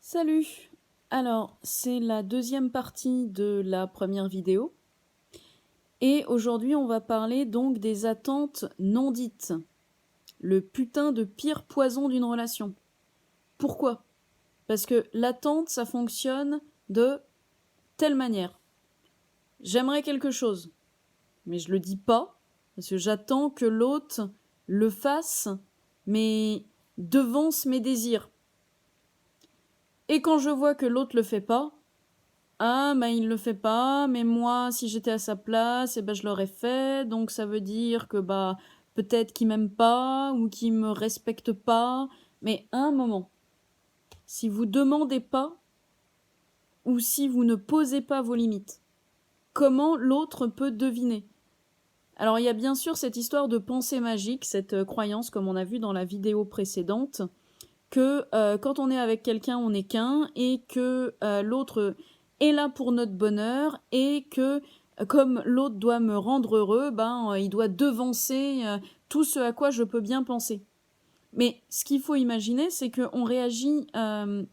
Salut! Alors, c'est la deuxième partie de la première vidéo. Et aujourd'hui, on va parler donc des attentes non dites. Le putain de pire poison d'une relation. Pourquoi? Parce que l'attente, ça fonctionne de telle manière. J'aimerais quelque chose, mais je le dis pas, parce que j'attends que l'autre le fasse, mais devance mes désirs. Et quand je vois que l'autre le fait pas, ah, ben il le fait pas, mais moi, si j'étais à sa place, eh ben je l'aurais fait, donc ça veut dire que bah peut-être qu'il m'aime pas ou qu'il me respecte pas. Mais à un moment, si vous demandez pas ou si vous ne posez pas vos limites, comment l'autre peut deviner? Alors il y a bien sûr cette histoire de pensée magique, cette croyance, comme on a vu dans la vidéo précédente, que quand on est avec quelqu'un, on n'est qu'un, et que l'autre est là pour notre bonheur, et que comme l'autre doit me rendre heureux, il doit devancer tout ce à quoi je peux bien penser. Mais ce qu'il faut imaginer, c'est qu'on réagit... on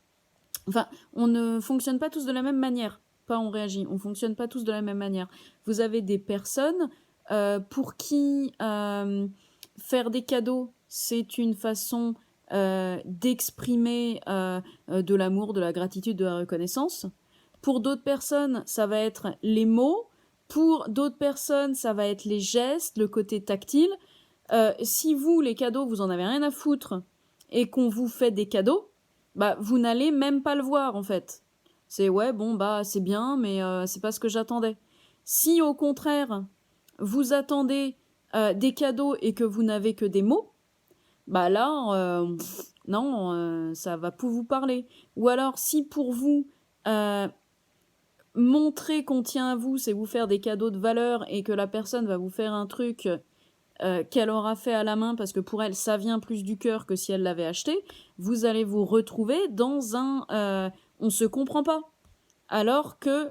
ne fonctionne pas tous de la même manière. Pas on réagit, on fonctionne pas tous de la même manière. Vous avez des personnes pour qui faire des cadeaux, c'est une façon d'exprimer de l'amour, de la gratitude, de la reconnaissance. Pour d'autres personnes, ça va être les mots. Pour d'autres personnes, ça va être les gestes, le côté tactile. Si vous, les cadeaux, vous en avez rien à foutre et qu'on vous fait des cadeaux, vous n'allez même pas le voir en fait. C'est ouais, bon, c'est bien, mais c'est pas ce que j'attendais. Si au contraire, vous attendez des cadeaux et que vous n'avez que des mots, non, ça va plus vous parler. Ou alors, si pour vous, montrer qu'on tient à vous, c'est vous faire des cadeaux de valeur et que la personne va vous faire un truc qu'elle aura fait à la main parce que pour elle, ça vient plus du cœur que si elle l'avait acheté, vous allez vous retrouver dans un on se comprend pas. Alors que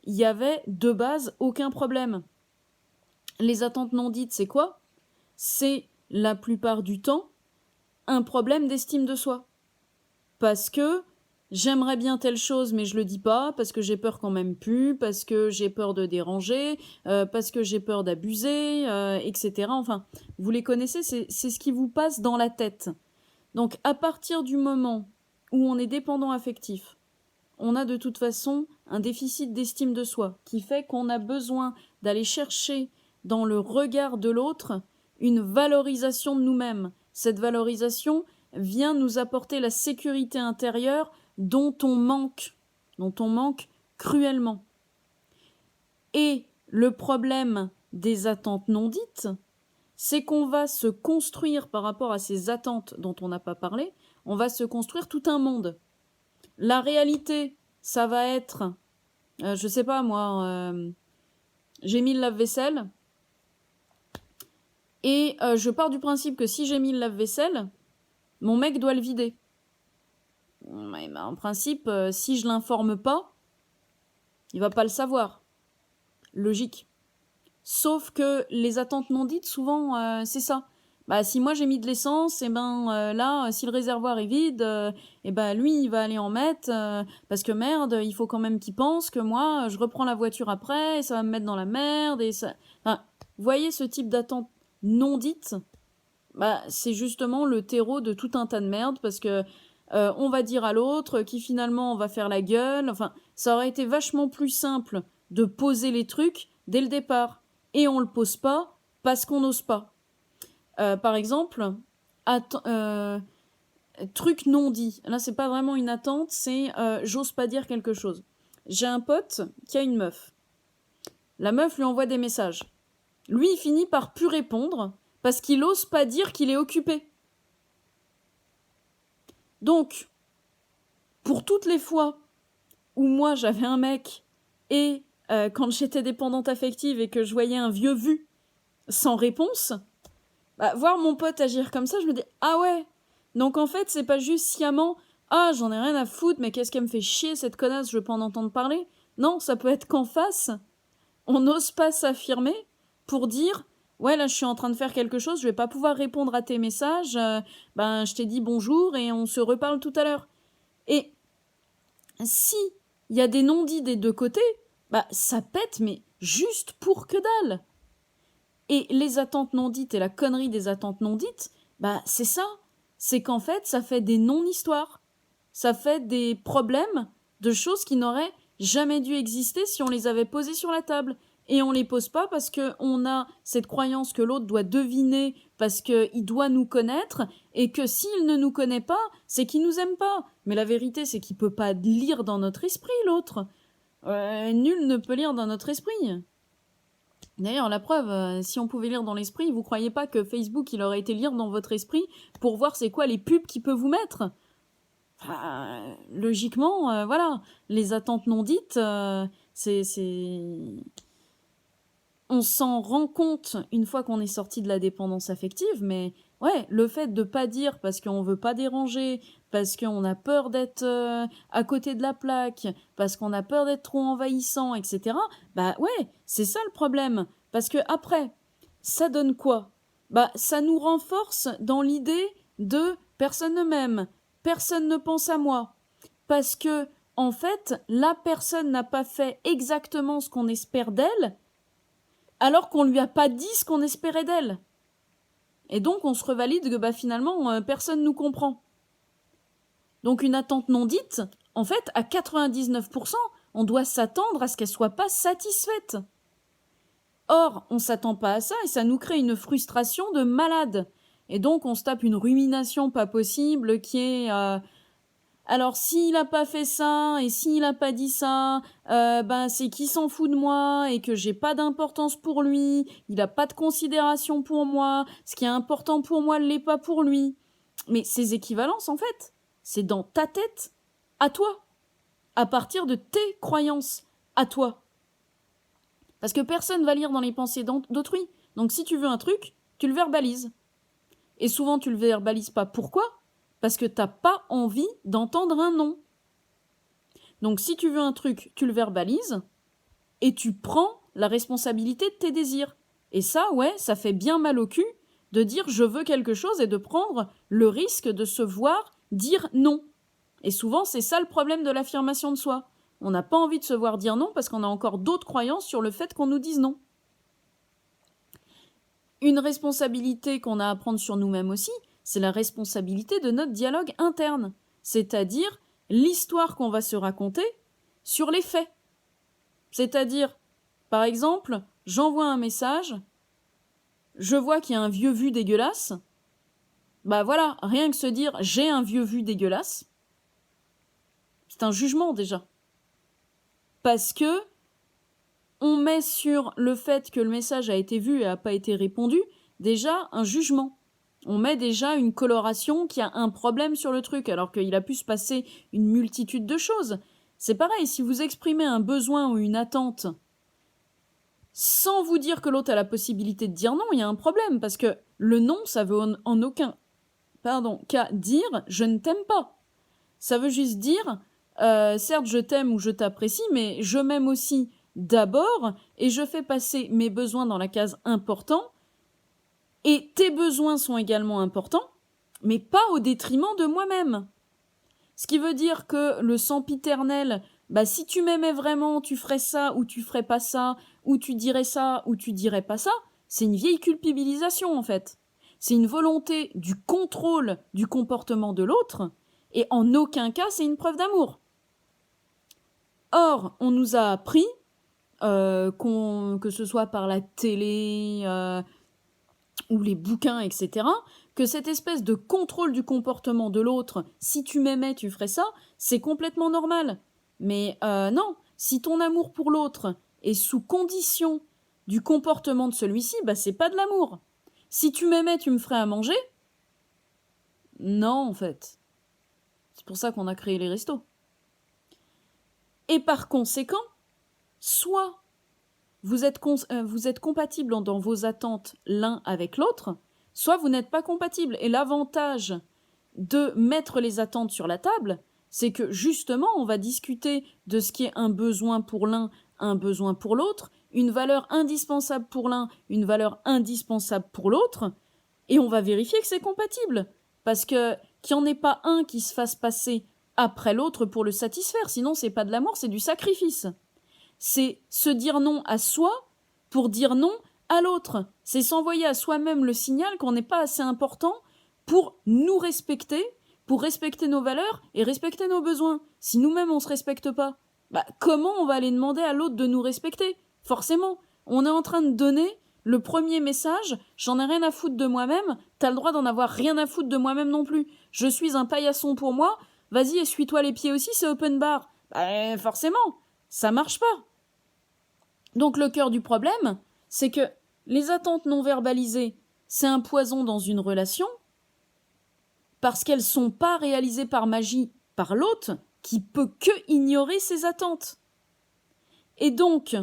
il y avait de base aucun problème. Les attentes non dites, c'est quoi? C'est la plupart du temps un problème d'estime de soi. Parce que j'aimerais bien telle chose, mais je le dis pas, parce que j'ai peur qu'on m'aime plus, parce que j'ai peur de déranger, parce que j'ai peur d'abuser, etc. Enfin, vous les connaissez, c'est ce qui vous passe dans la tête. Donc, à partir du moment où on est dépendant affectif, on a de toute façon un déficit d'estime de soi qui fait qu'on a besoin d'aller chercher dans le regard de l'autre une valorisation de nous-mêmes. Cette valorisation vient nous apporter la sécurité intérieure dont on manque cruellement. Et le problème des attentes non dites, c'est qu'on va se construire par rapport à ces attentes dont on n'a pas parlé, on va se construire tout un monde. La réalité, ça va être, je sais pas moi, j'ai mis le lave-vaisselle, et je pars du principe que si j'ai mis le lave-vaisselle, mon mec doit le vider. En principe, si je l'informe pas, il va pas le savoir. Logique. Sauf que les attentes non dites, souvent, c'est ça. Si moi j'ai mis de l'essence, là, si le réservoir est vide, lui, il va aller en mettre, parce que merde, il faut quand même qu'il pense que moi, je reprends la voiture après, et ça va me mettre dans la merde, et ça... Enfin, voyez ce type d'attente non dite, c'est justement le terreau de tout un tas de merde, parce que on va dire à l'autre qui finalement on va faire la gueule. Enfin, ça aurait été vachement plus simple de poser les trucs dès le départ. Et on le pose pas parce qu'on n'ose pas. Par exemple, truc non dit. Là, c'est pas vraiment une attente, c'est j'ose pas dire quelque chose. J'ai un pote qui a une meuf. La meuf lui envoie des messages. Lui, il finit par plus répondre parce qu'il ose pas dire qu'il est occupé. Donc, pour toutes les fois où moi j'avais un mec et quand j'étais dépendante affective et que je voyais un vieux vu sans réponse, voir mon pote agir comme ça, je me dis ah ouais, donc en fait c'est pas juste sciemment ah j'en ai rien à foutre mais qu'est-ce qu'elle me fait chier cette connasse, je veux pas en entendre parler. Non, ça peut être qu'en face on n'ose pas s'affirmer pour dire ouais là je suis en train de faire quelque chose, je vais pas pouvoir répondre à tes messages, je t'ai dit bonjour et on se reparle tout à l'heure. Et si il y a des non-dits des deux côtés, bah ça pète, mais juste pour que dalle. Et les attentes non dites et la connerie des attentes non dites, bah c'est ça. C'est qu'en fait, ça fait des non-histoires. Ça fait des problèmes de choses qui n'auraient jamais dû exister si on les avait posées sur la table. Et on les pose pas parce qu'on a cette croyance que l'autre doit deviner, parce qu'il doit nous connaître, et que s'il ne nous connaît pas, c'est qu'il nous aime pas. Mais la vérité, c'est qu'il peut pas lire dans notre esprit, l'autre. Nul ne peut lire dans notre esprit. D'ailleurs, la preuve, si on pouvait lire dans l'esprit, vous croyez pas que Facebook, il aurait été lire dans votre esprit pour voir c'est quoi les pubs qu'il peut vous mettre? Logiquement, voilà, les attentes non dites, c'est... On s'en rend compte une fois qu'on est sorti de la dépendance affective, mais ouais, le fait de pas dire parce qu'on veut pas déranger, parce qu'on a peur d'être à côté de la plaque, parce qu'on a peur d'être trop envahissant, etc. Bah ouais, c'est ça le problème. Parce que après, ça donne quoi? Bah ça nous renforce dans l'idée de personne ne m'aime, personne ne pense à moi. Parce que, en fait, la personne n'a pas fait exactement ce qu'on espère d'elle, alors qu'on lui a pas dit ce qu'on espérait d'elle. Et donc on se revalide que bah, finalement personne nous comprend. Donc une attente non dite, en fait, à 99%, on doit s'attendre à ce qu'elle soit pas satisfaite. Or, on s'attend pas à ça et ça nous crée une frustration de malade. Et donc on se tape une rumination pas possible qui est alors s'il a pas fait ça et s'il a pas dit ça, ben c'est qu'il s'en fout de moi et que j'ai pas d'importance pour lui, il a pas de considération pour moi, ce qui est important pour moi ne l'est pas pour lui. Mais ces équivalences en fait, c'est dans ta tête, à toi, à partir de tes croyances, à toi. Parce que personne va lire dans les pensées d'autrui. Donc si tu veux un truc, tu le verbalises. Et souvent tu le verbalises pas. Pourquoi ? Parce que t'as pas envie d'entendre un non. Donc si tu veux un truc, tu le verbalises et tu prends la responsabilité de tes désirs. Et ça, ouais, ça fait bien mal au cul de dire je veux quelque chose et de prendre le risque de se voir dire non. Et souvent, c'est ça le problème de l'affirmation de soi. On n'a pas envie de se voir dire non parce qu'on a encore d'autres croyances sur le fait qu'on nous dise non. Une responsabilité qu'on a à prendre sur nous-mêmes aussi, c'est la responsabilité de notre dialogue interne, c'est-à-dire l'histoire qu'on va se raconter sur les faits. C'est-à-dire, par exemple, j'envoie un message, je vois qu'il y a un vieux vu dégueulasse, bah voilà, rien que se dire j'ai un vieux vu dégueulasse, c'est un jugement déjà. Parce que on met sur le fait que le message a été vu et n'a pas été répondu déjà un jugement. On met déjà une coloration qui a un problème sur le truc, alors qu'il a pu se passer une multitude de choses. C'est pareil, si vous exprimez un besoin ou une attente sans vous dire que l'autre a la possibilité de dire non, il y a un problème, parce que le non, ça veut en aucun cas dire « je ne t'aime pas ». Ça veut juste dire certes, je t'aime ou je t'apprécie, mais je m'aime aussi d'abord et je fais passer mes besoins dans la case important et tes besoins sont également importants, mais pas au détriment de moi-même. Ce qui veut dire que le sempiternel, bah si tu m'aimais vraiment, tu ferais ça ou tu ferais pas ça, ou tu dirais ça ou tu dirais pas ça, c'est une vieille culpabilisation en fait. C'est une volonté du contrôle du comportement de l'autre et en aucun cas c'est une preuve d'amour. Or, on nous a appris, que ce soit par la télé ou les bouquins, etc., que cette espèce de contrôle du comportement de l'autre, si tu m'aimais, tu ferais ça, c'est complètement normal. Mais non, si ton amour pour l'autre est sous condition du comportement de celui-ci, bah c'est pas de l'amour. Si tu m'aimais, tu me ferais à manger ? Non, en fait. C'est pour ça qu'on a créé les restos. Et par conséquent, soit vous êtes compatibles dans vos attentes l'un avec l'autre, soit vous n'êtes pas compatibles. Et l'avantage de mettre les attentes sur la table, c'est que justement, on va discuter de ce qui est un besoin pour l'un, un besoin pour l'autre, une valeur indispensable pour l'un, une valeur indispensable pour l'autre, et on va vérifier que c'est compatible. Parce que qu'il n'y en ait pas un qui se fasse passer après l'autre pour le satisfaire. Sinon, c'est pas de l'amour, c'est du sacrifice. C'est se dire non à soi pour dire non à l'autre. C'est s'envoyer à soi-même le signal qu'on n'est pas assez important pour nous respecter, pour respecter nos valeurs et respecter nos besoins. Si nous-mêmes on se respecte pas, comment on va aller demander à l'autre de nous respecter? Forcément, on est en train de donner le premier message, j'en ai rien à foutre de moi-même, t'as le droit d'en avoir rien à foutre de moi-même non plus. Je suis un paillasson pour moi, vas-y, essuie-toi les pieds aussi, c'est open bar. Forcément, ça marche pas. Donc le cœur du problème, c'est que les attentes non verbalisées, c'est un poison dans une relation, parce qu'elles sont pas réalisées par magie par l'autre, qui peut que ignorer ses attentes. Et donc,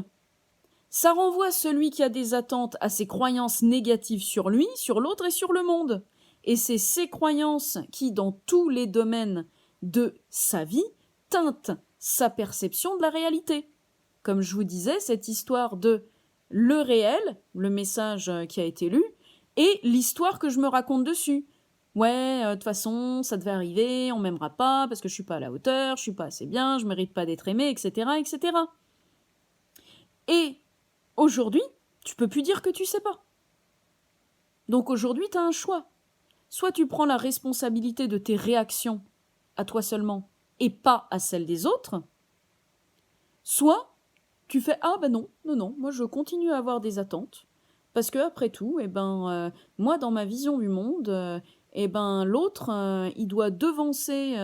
ça renvoie celui qui a des attentes à ses croyances négatives sur lui, sur l'autre et sur le monde. Et c'est ces croyances qui, dans tous les domaines de sa vie, teintent sa perception de la réalité. Comme je vous disais, cette histoire de le réel, le message qui a été lu, et l'histoire que je me raconte dessus. Ouais, de toute façon, ça devait arriver, on m'aimera pas parce que je suis pas à la hauteur, je suis pas assez bien, je mérite pas d'être aimé, etc., etc. Et aujourd'hui, tu peux plus dire que tu sais pas. Donc aujourd'hui, tu as un choix. Soit tu prends la responsabilité de tes réactions à toi seulement et pas à celles des autres, soit tu fais non, moi je continue à avoir des attentes parce que après tout, moi dans ma vision du monde, l'autre, il doit devancer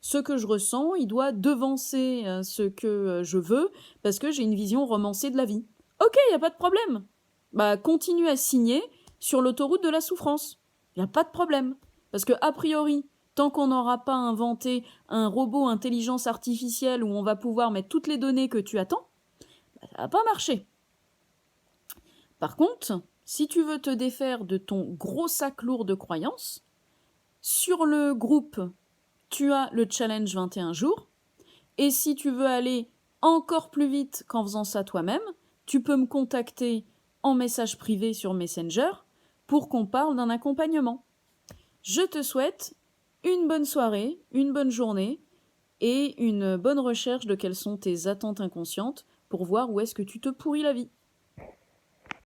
ce que je ressens, il doit devancer ce que je veux parce que j'ai une vision romancée de la vie. Ok, y a pas de problème. Continue à signer sur l'autoroute de la souffrance. Y a pas de problème. Parce que, a priori, tant qu'on n'aura pas inventé un robot intelligence artificielle où on va pouvoir mettre toutes les données que tu attends, ça va pas marcher. Par contre, si tu veux te défaire de ton gros sac lourd de croyances, sur le groupe, tu as le challenge 21 jours. Et si tu veux aller encore plus vite qu'en faisant ça toi-même, tu peux me contacter en message privé sur Messenger pour qu'on parle d'un accompagnement. Je te souhaite une bonne soirée, une bonne journée et une bonne recherche de quelles sont tes attentes inconscientes pour voir où est-ce que tu te pourris la vie.